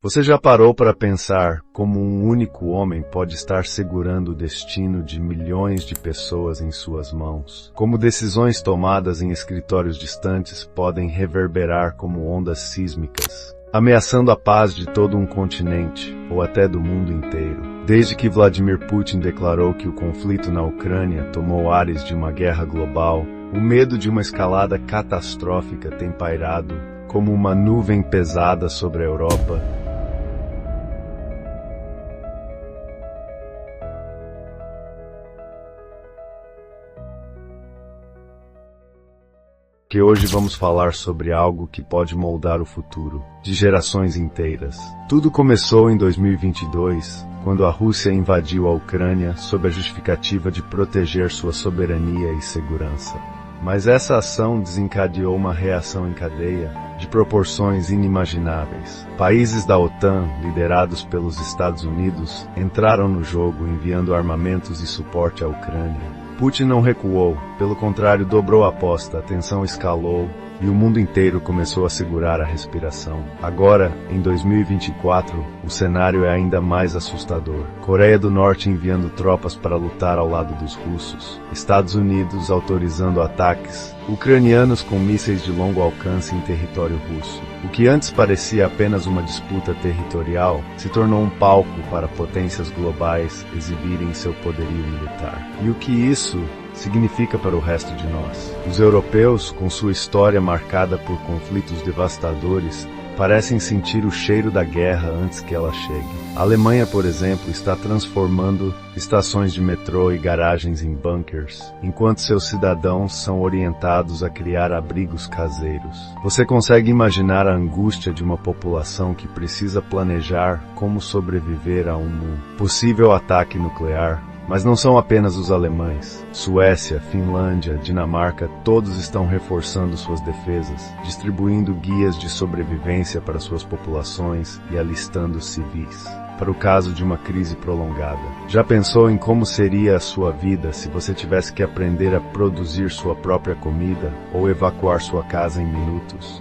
Você já parou para pensar como um único homem pode estar segurando o destino de milhões de pessoas em suas mãos? Como decisões tomadas em escritórios distantes podem reverberar como ondas sísmicas, ameaçando a paz de todo um continente, ou até do mundo inteiro. Desde que Vladimir Putin declarou que o conflito na Ucrânia tomou ares de uma guerra global, o medo de uma escalada catastrófica tem pairado como uma nuvem pesada sobre a Europa. Que hoje vamos falar sobre algo que pode moldar o futuro de gerações inteiras. Tudo começou em 2022, quando a Rússia invadiu a Ucrânia sob a justificativa de proteger sua soberania e segurança. Mas essa ação desencadeou uma reação em cadeia de proporções inimagináveis. Países da OTAN, liderados pelos Estados Unidos, entraram no jogo enviando armamentos e suporte à Ucrânia. Putin não recuou, pelo contrário dobrou a aposta, a tensão escalou e o mundo inteiro começou a segurar a respiração. Agora, em 2024, o cenário é ainda mais assustador. Coreia do Norte enviando tropas para lutar ao lado dos russos, Estados Unidos autorizando ataques ucranianos com mísseis de longo alcance em território russo. O que antes parecia apenas uma disputa territorial se tornou um palco para potências globais exibirem seu poderio militar. E o que isso significa para o resto de nós? Os europeus, com sua história marcada por conflitos devastadores, parecem sentir o cheiro da guerra antes que ela chegue. A Alemanha, por exemplo, está transformando estações de metrô e garagens em bunkers, enquanto seus cidadãos são orientados a criar abrigos caseiros. Você consegue imaginar a angústia de uma população que precisa planejar como sobreviver a um possível ataque nuclear? Mas não são apenas os alemães. Suécia, Finlândia, Dinamarca, todos estão reforçando suas defesas, distribuindo guias de sobrevivência para suas populações e alistando civis para o caso de uma crise prolongada. Já pensou em como seria a sua vida se você tivesse que aprender a produzir sua própria comida ou evacuar sua casa em minutos?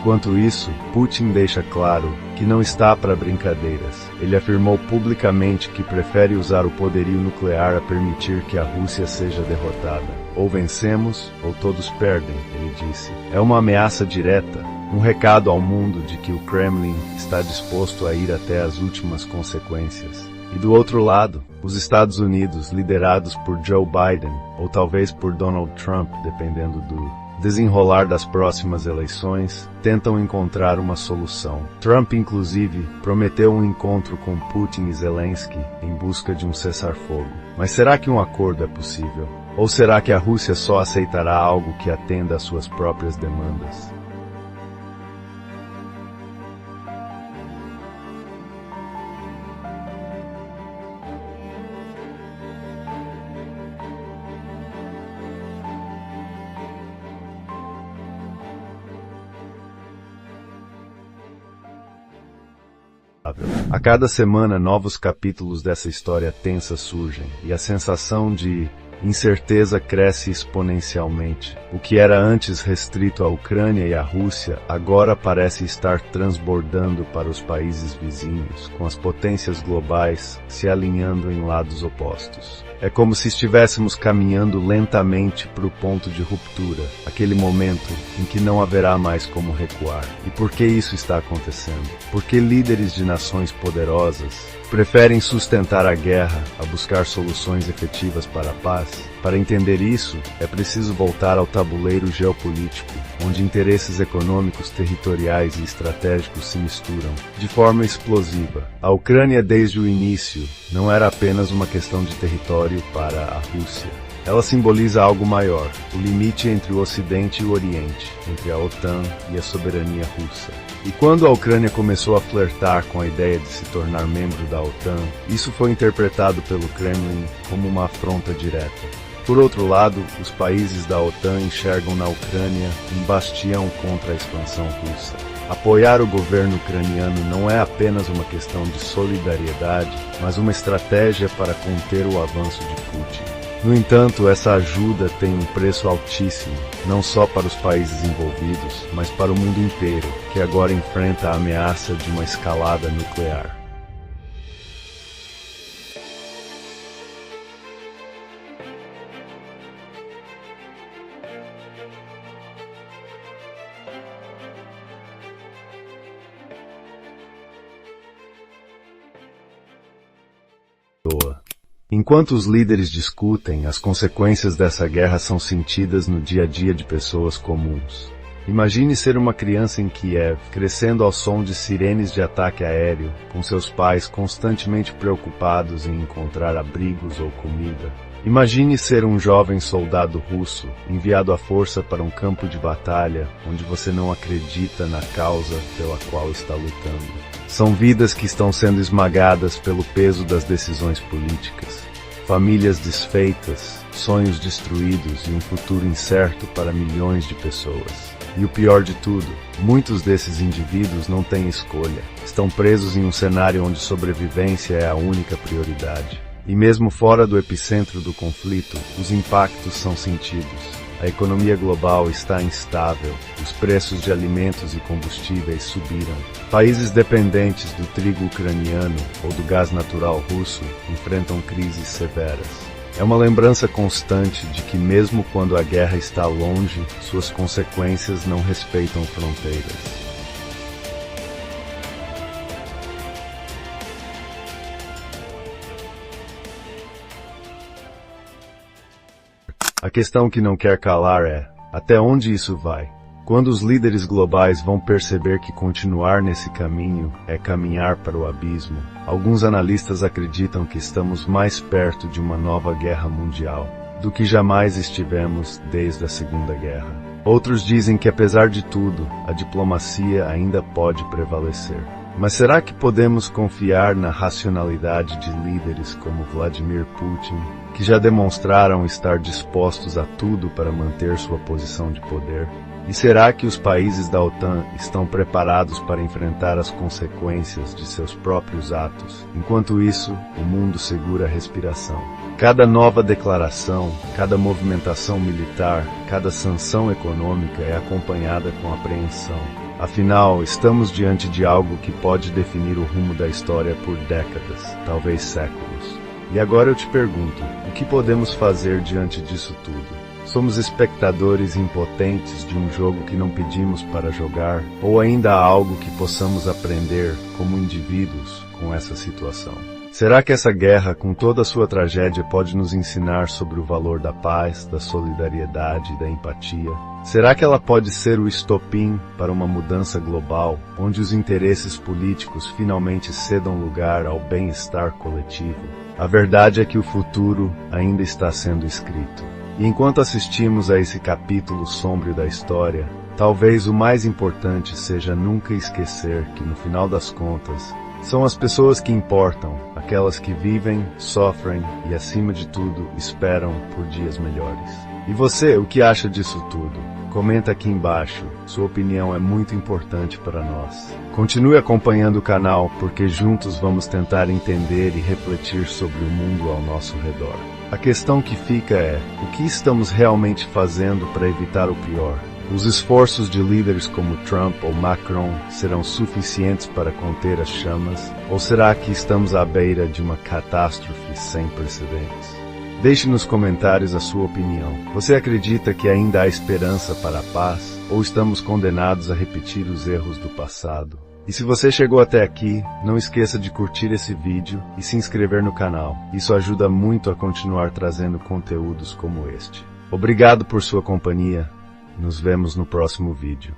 Enquanto isso, Putin deixa claro que não está para brincadeiras. Ele afirmou publicamente que prefere usar o poderio nuclear a permitir que a Rússia seja derrotada. Ou vencemos, ou todos perdem, ele disse. É uma ameaça direta, um recado ao mundo de que o Kremlin está disposto a ir até as últimas consequências. E do outro lado, os Estados Unidos, liderados por Joe Biden, ou talvez por Donald Trump, dependendo do desenrolar das próximas eleições, tentam encontrar uma solução. Trump, inclusive, prometeu um encontro com Putin e Zelensky em busca de um cessar-fogo. Mas será que um acordo é possível? Ou será que a Rússia só aceitará algo que atenda às suas próprias demandas? A cada semana, novos capítulos dessa história tensa surgem, e a sensação de incerteza cresce exponencialmente. O que era antes restrito à Ucrânia e à Rússia, agora parece estar transbordando para os países vizinhos, com as potências globais se alinhando em lados opostos. É como se estivéssemos caminhando lentamente para o ponto de ruptura, aquele momento em que não haverá mais como recuar. E por que isso está acontecendo? Porque líderes de nações poderosas preferem sustentar a guerra a buscar soluções efetivas para a paz? Para entender isso, é preciso voltar ao tabuleiro geopolítico, onde interesses econômicos, territoriais e estratégicos se misturam de forma explosiva. A Ucrânia, desde o início, não era apenas uma questão de território para a Rússia. Ela simboliza algo maior, o limite entre o Ocidente e o Oriente, entre a OTAN e a soberania russa. E quando a Ucrânia começou a flertar com a ideia de se tornar membro da OTAN, isso foi interpretado pelo Kremlin como uma afronta direta. Por outro lado, os países da OTAN enxergam na Ucrânia um bastião contra a expansão russa. Apoiar o governo ucraniano não é apenas uma questão de solidariedade, mas uma estratégia para conter o avanço de Putin. No entanto, essa ajuda tem um preço altíssimo, não só para os países envolvidos, mas para o mundo inteiro, que agora enfrenta a ameaça de uma escalada nuclear. Enquanto os líderes discutem, as consequências dessa guerra são sentidas no dia a dia de pessoas comuns. Imagine ser uma criança em Kiev, crescendo ao som de sirenes de ataque aéreo, com seus pais constantemente preocupados em encontrar abrigos ou comida. Imagine ser um jovem soldado russo, enviado à força para um campo de batalha, onde você não acredita na causa pela qual está lutando. São vidas que estão sendo esmagadas pelo peso das decisões políticas. Famílias desfeitas, sonhos destruídos e um futuro incerto para milhões de pessoas. E o pior de tudo, muitos desses indivíduos não têm escolha. Estão presos em um cenário onde sobrevivência é a única prioridade. E mesmo fora do epicentro do conflito, os impactos são sentidos. A economia global está instável, os preços de alimentos e combustíveis subiram. Países dependentes do trigo ucraniano ou do gás natural russo enfrentam crises severas. É uma lembrança constante de que mesmo quando a guerra está longe, suas consequências não respeitam fronteiras. A questão que não quer calar é, até onde isso vai? Quando os líderes globais vão perceber que continuar nesse caminho é caminhar para o abismo, alguns analistas acreditam que estamos mais perto de uma nova guerra mundial do que jamais estivemos desde a Segunda Guerra. Outros dizem que, apesar de tudo, a diplomacia ainda pode prevalecer. Mas será que podemos confiar na racionalidade de líderes como Vladimir Putin, que já demonstraram estar dispostos a tudo para manter sua posição de poder? E será que os países da OTAN estão preparados para enfrentar as consequências de seus próprios atos? Enquanto isso, o mundo segura a respiração. Cada nova declaração, cada movimentação militar, cada sanção econômica é acompanhada com apreensão. Afinal, estamos diante de algo que pode definir o rumo da história por décadas, talvez séculos. E agora eu te pergunto, o que podemos fazer diante disso tudo? Somos espectadores impotentes de um jogo que não pedimos para jogar? Ou ainda há algo que possamos aprender como indivíduos com essa situação? Será que essa guerra, com toda a sua tragédia, pode nos ensinar sobre o valor da paz, da solidariedade e da empatia? Será que ela pode ser o estopim para uma mudança global, onde os interesses políticos finalmente cedam lugar ao bem-estar coletivo? A verdade é que o futuro ainda está sendo escrito. E enquanto assistimos a esse capítulo sombrio da história, talvez o mais importante seja nunca esquecer que, no final das contas, são as pessoas que importam, aquelas que vivem, sofrem e, acima de tudo, esperam por dias melhores. E você, o que acha disso tudo? Comenta aqui embaixo, sua opinião é muito importante para nós. Continue acompanhando o canal, porque juntos vamos tentar entender e refletir sobre o mundo ao nosso redor. A questão que fica é, o que estamos realmente fazendo para evitar o pior? Os esforços de líderes como Trump ou Macron serão suficientes para conter as chamas? Ou será que estamos à beira de uma catástrofe sem precedentes? Deixe nos comentários a sua opinião. Você acredita que ainda há esperança para a paz? Ou estamos condenados a repetir os erros do passado? E se você chegou até aqui, não esqueça de curtir esse vídeo e se inscrever no canal. Isso ajuda muito a continuar trazendo conteúdos como este. Obrigado por sua companhia. Nos vemos no próximo vídeo.